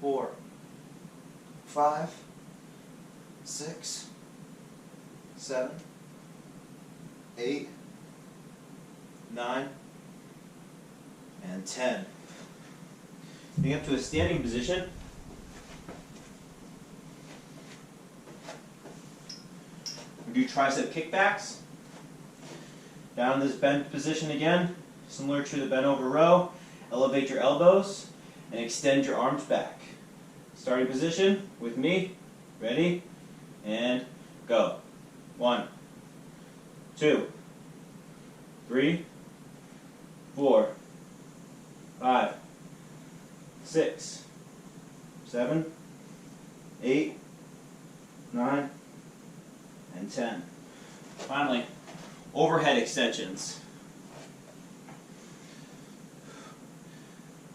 4, 5, 6, 7, 8, 9, and 10. Getting up to a standing position. We do tricep kickbacks. Down in this bent position again, similar to the bent over row. Elevate your elbows and extend your arms back. Starting position with me. Ready? And go. 1, 2, 3, 4, 5, 6, 7, 8, 9, and 10. Finally, overhead extensions.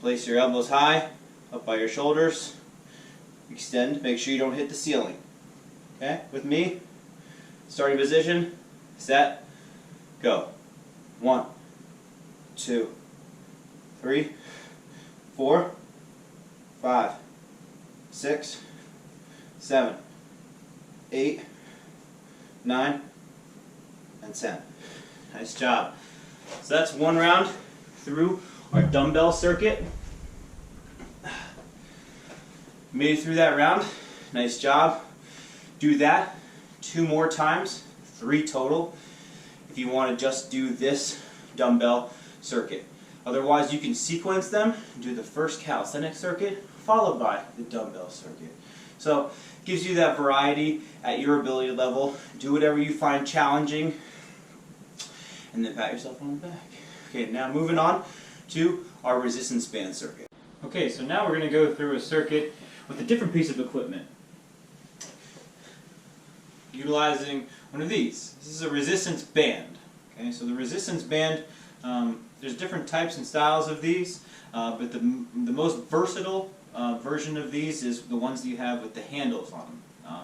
Place your elbows high, up by your shoulders. Extend, make sure you don't hit the ceiling. Okay, with me, starting position, set, go. 1, 2, 3, 4, 5, 6, 7, 8, 9, and 10. Nice job. So that's one round through our dumbbell circuit. Made it through that round. Nice job. Do that 2 more times, 3 total, if you want to just do this dumbbell circuit. Otherwise, you can sequence them, do the first calisthenics circuit, followed by the dumbbell circuit. So, it gives you that variety at your ability level. Do whatever you find challenging, and then pat yourself on the back. Okay, now moving on to our resistance band circuit. Okay, so now we're going to go through a circuit with a different piece of equipment. Utilizing one of these. This is a resistance band. Okay, so the resistance band, there's different types and styles of these, but the most versatile version of these is the ones that you have with the handles on them.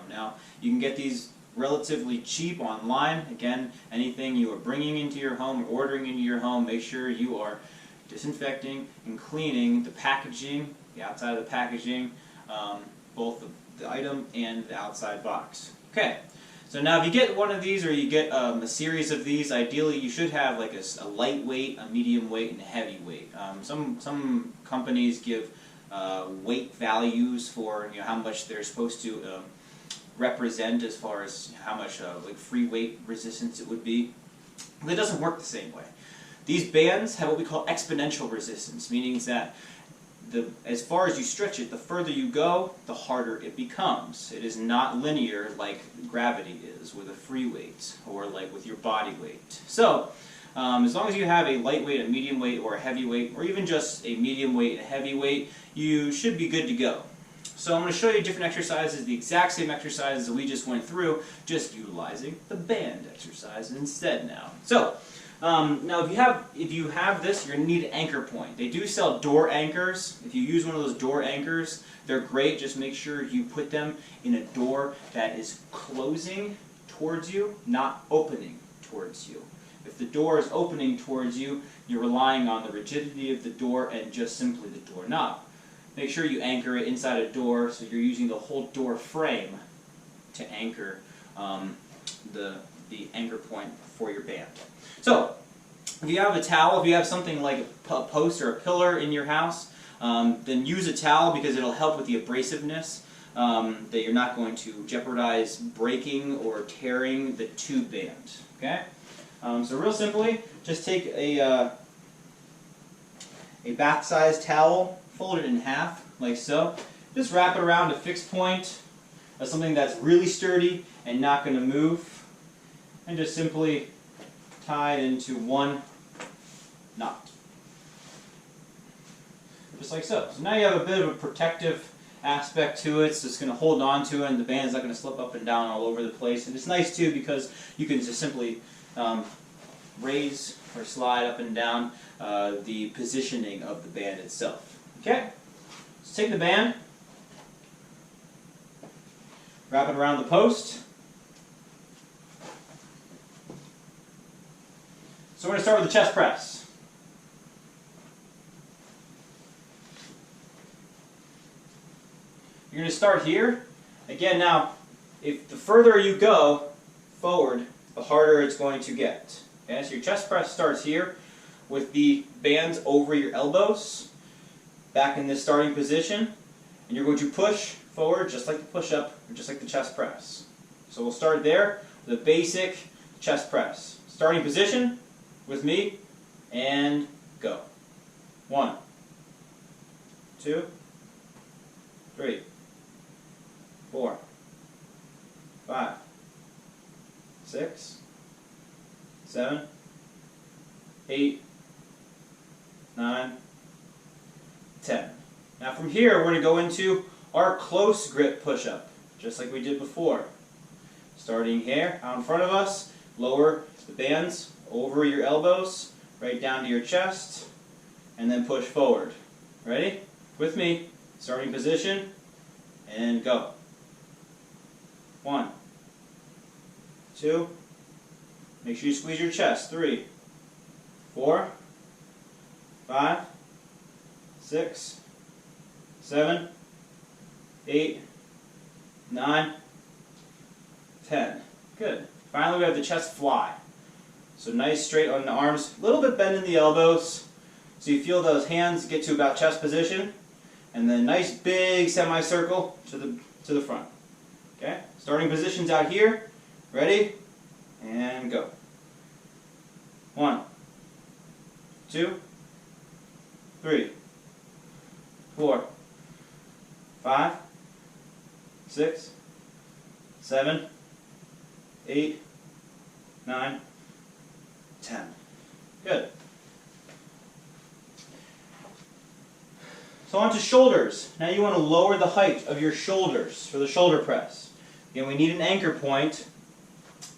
Now, you can get these relatively cheap online. Again, anything you are bringing into your home or ordering into your home, make sure you are disinfecting and cleaning the packaging, the outside of the packaging, both the item and the outside box. Okay, so now if you get one of these or you get a series of these, ideally you should have like a lightweight, a medium weight, and a heavy weight. Some companies give weight values for how much they're supposed to represent as far as how much like free weight resistance it would be. But it doesn't work the same way. These bands have what we call exponential resistance, meaning that as far as you stretch it, the further you go, the harder it becomes. It is not linear like gravity is with a free weight or like with your body weight. So, as long as you have a lightweight, a medium weight, or a heavy weight, or even just a medium weight and a heavy weight, you should be good to go. So I'm going to show you different exercises, the exact same exercises that we just went through, just utilizing the band exercise instead now. So, now if you have this, you're going to need an anchor point. They do sell door anchors. If you use one of those door anchors, they're great. Just make sure you put them in a door that is closing towards you, not opening towards you. If the door is opening towards you, you're relying on the rigidity of the door and just simply the doorknob. Make sure you anchor it inside a door, so you're using the whole door frame to anchor the anchor point for your band. So, if you have a towel, if you have something like a post or a pillar in your house, then use a towel because it'll help with the abrasiveness that you're not going to jeopardize breaking or tearing the tube band. Okay? So real simply, just take a bath-sized towel, fold it in half, like so. Just wrap it around a fixed point of something that's really sturdy and not going to move, and just simply tie it into one knot. Just like so. So now you have a bit of a protective aspect to it, so it's going to hold on to it and the band's not going to slip up and down all over the place. And it's nice too because you can just simply raise or slide up and down the positioning of the band itself. Okay? So take the band, wrap it around the post. So we're going to start with the chest press. You're going to start here. Again, now, if the further you go forward, the harder it's going to get. Okay, so your chest press starts here with the bands over your elbows, back in this starting position, and you're going to push forward just like the push-up, or just like the chest press. So we'll start there with a basic chest press. Starting position with me, and go. 1, 2, 3, 4, 5, 6, 7, 8, 9, 10. Now from here we're going to go into our close grip push-up, just like we did before. Starting here out in front of us, lower the bands over your elbows, right down to your chest, and then push forward. Ready? With me. Starting position, and go. 1, 2, make sure you squeeze your chest. 3, 4, 5, 6, 7, 8, 9, 10. Good. Finally, we have the chest fly. So nice straight on the arms, a little bit bend in the elbows, so you feel those hands get to about chest position, and then nice big semicircle to the front. Okay, starting positions out here. Ready? And go. 1, 2, 3, 4, 5, 6, 7, 8, 9, 10. Good. So on to shoulders. Now you want to lower the height of your shoulders for the shoulder press. Again, we need an anchor point.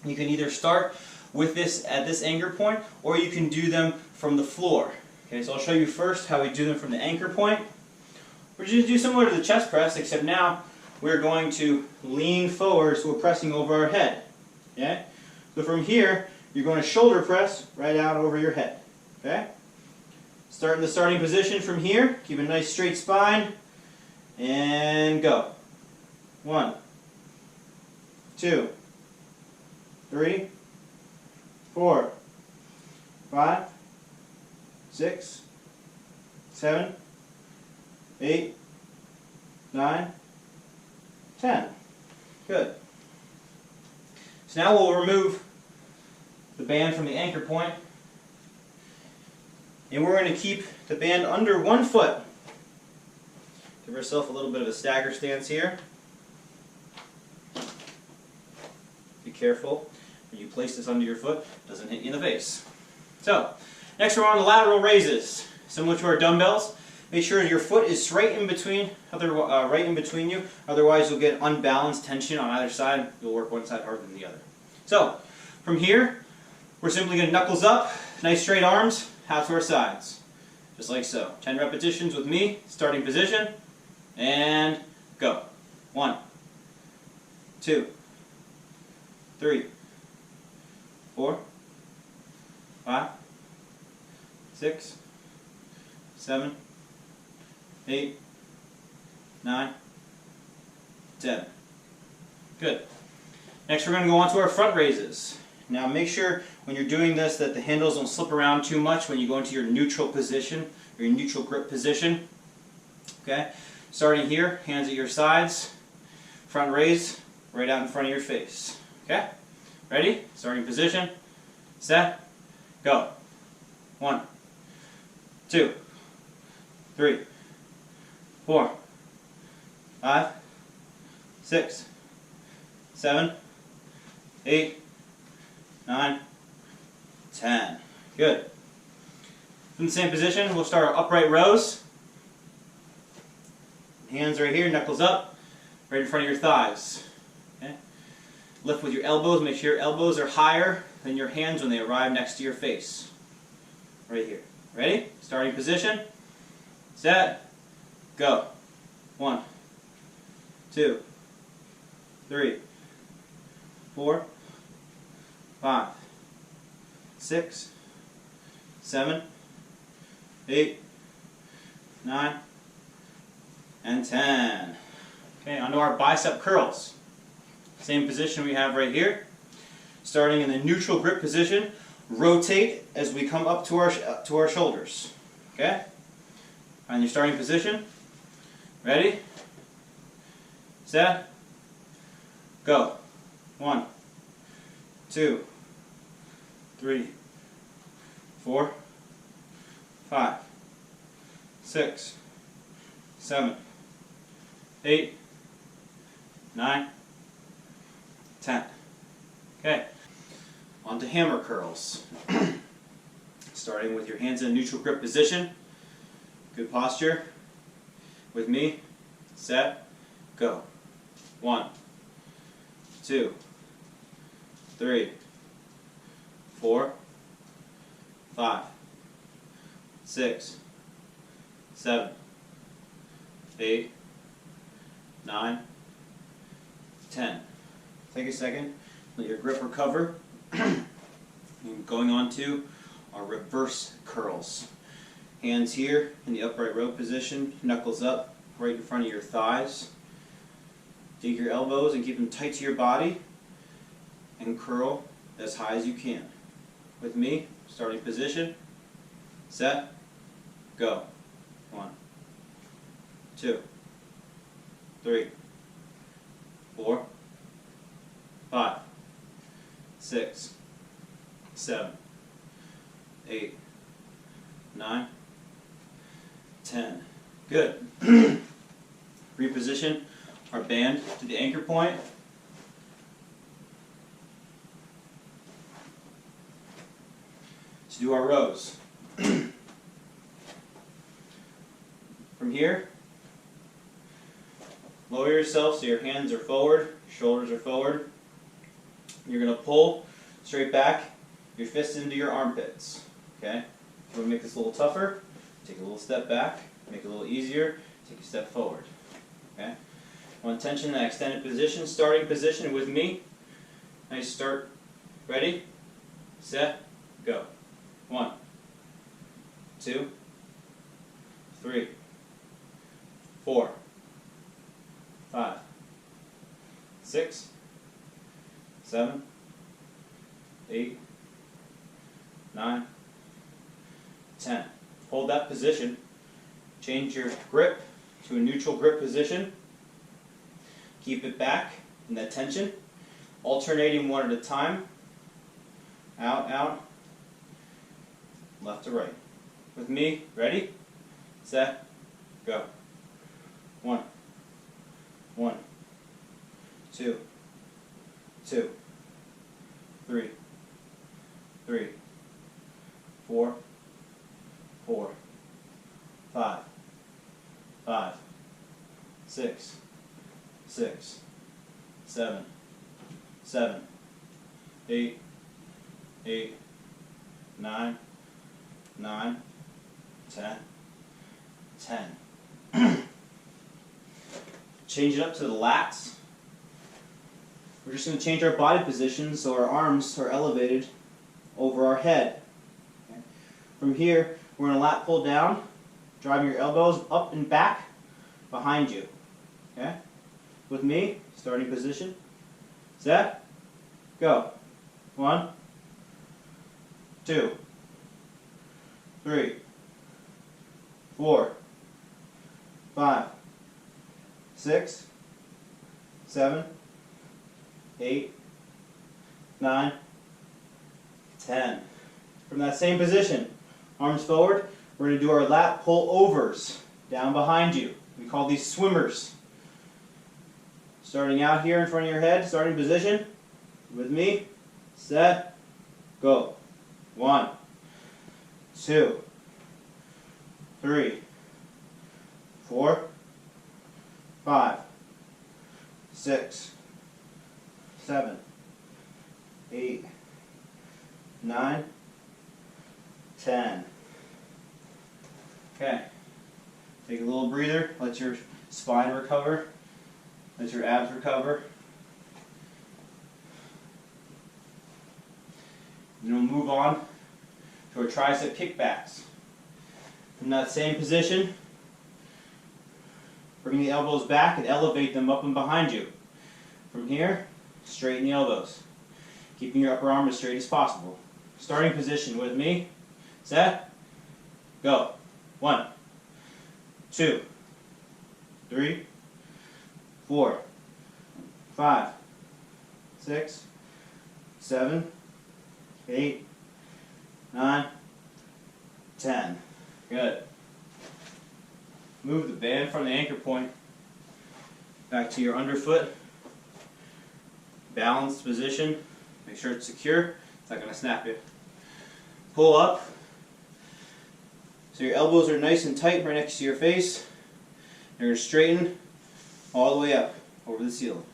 You can either start with this at this anchor point, or you can do them from the floor. Okay, so I'll show you first how we do them from the anchor point. We're just going to do similar to the chest press, except now we're going to lean forward so we're pressing over our head. Okay? So from here, you're going to shoulder press right out over your head. Okay? Start in the starting position from here. Keep a nice straight spine. And go. 1, 2, 3, 4, 5, 6, 7, 8, 9, 10. Good. So now we'll remove the band from the anchor point, and we're going to keep the band under 1 foot. Give ourselves a little bit of a stagger stance here. Be careful when you place this under your foot, it doesn't hit you in the face. So, next we're on to lateral raises. Similar to our dumbbells, make sure your foot is right in between you, otherwise you'll get unbalanced tension on either side. You'll work one side harder than the other. So, from here, we're simply going to knuckles up, nice straight arms, out to our sides. Just like so. 10 repetitions with me, starting position, and go. 1, 2, 3, 4, 5, 6, 7, 8, 9, 10. Good. Next we're going to go on to our front raises. Now make sure when you're doing this that the handles don't slip around too much when you go into your neutral position, or your neutral grip position. Okay? Starting here, hands at your sides, Front raise, right out in front of your face. Okay? Ready? Starting position. Set. Go. 1, 2, 3, 4, 5, 6, 7, 8, 9, 10. Good. From the same position, we'll start our upright rows. Hands right here, knuckles up, right in front of your thighs. Okay? Lift with your elbows. Make sure your elbows are higher than your hands when they arrive next to your face. Right here. Ready? Starting position. Set. Go. 1, 2, 3, 4, 5, 6, 7, 8, 9, and 10. Okay, onto our bicep curls. Same position we have right here. Starting in the neutral grip position, rotate as we come up to our shoulders. Okay? Find your starting position. Ready? Set. Go. 1, 2, 3, 4, 5, 6, 7, 8, 9, 10. Okay. On to hammer curls. Starting with your hands in a neutral grip position. Good posture. With me. Set. Go. 1, 2, 3, 4, 5, 6, 7, 8, 9, 10. Take a second. Let your grip recover. And going on to our reverse curls. Hands here in the upright row position, knuckles up right in front of your thighs. Dig your elbows and keep them tight to your body and curl as high as you can. With me, starting position, set, go. 1, 2, 3, 4, 5, 6, 7, 8, 9, 10. Good. Reposition our band to the anchor point. To do our rows. From here, lower yourself so your hands are forward, shoulders are forward. You're going to pull straight back, your fists into your armpits. Okay? If you want to make this a little tougher, take a little step back, make it a little easier, take a step forward. Okay? Want tension in that extended position, starting position with me. Nice start. Ready? Set. Go. 1, 2, 3, 4, 5, 6, 7, 8, 9, 10. Hold that position. Change your grip to a neutral grip position. Keep it back in that tension. Alternating one at a time. Out, out. Left to right. With me, ready, set, go. 1, 1, 2, 2, 3, 3, 4, 4, 5, 5, 6, 6, 7, 7, 8, 8, 9, 9, 10, 10. Change it up to the lats. We're just going to change our body position so our arms are elevated over our head. Okay. From here, we're going to lat pull down, driving your elbows up and back behind you. Okay? With me, starting position, set, go. 1, 2, 3, 4, 5, 6, 7, 8, 9, 10. From that same position, arms forward, we're going to do our lat pull overs down behind you. We call these swimmers. Starting out here in front of your head, starting position, with me, set, go. 1, 2, 3, 4, 5, 6, 7, 8, 9, 10. Okay. Take a little breather, let your spine recover, let your abs recover. Then we'll move on to our tricep kickbacks. From that same position, bring the elbows back and elevate them up and behind you. From here, straighten the elbows, keeping your upper arm as straight as possible. Starting position with me, set, go. 1, 2, 3, 4, 5, 6, 7, 8, 9, 10. Good. Move the band from the anchor point back to your underfoot. Balanced position. Make sure it's secure. It's not going to snap you. Pull up. So your elbows are nice and tight right next to your face. You're going to straighten all the way up over the ceiling.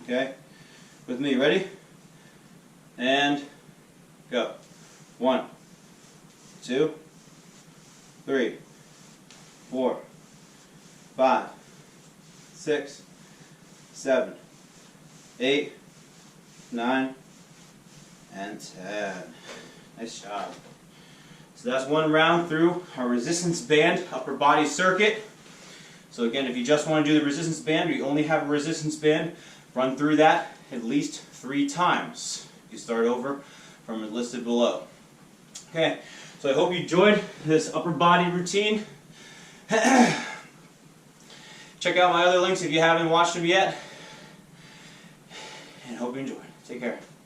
Okay? With me, ready? And go. 1, 2, 3, 4, 5, 6, 7, 8, 9, and 10. Nice job. So that's one round through our resistance band upper body circuit. So again, if you just want to do the resistance band, or you only have a resistance band, run through that at least 3 times. You start over from listed below. Okay, so I hope you enjoyed this upper body routine. Check out my other links if you haven't watched them yet. And hope you enjoyed. Take care.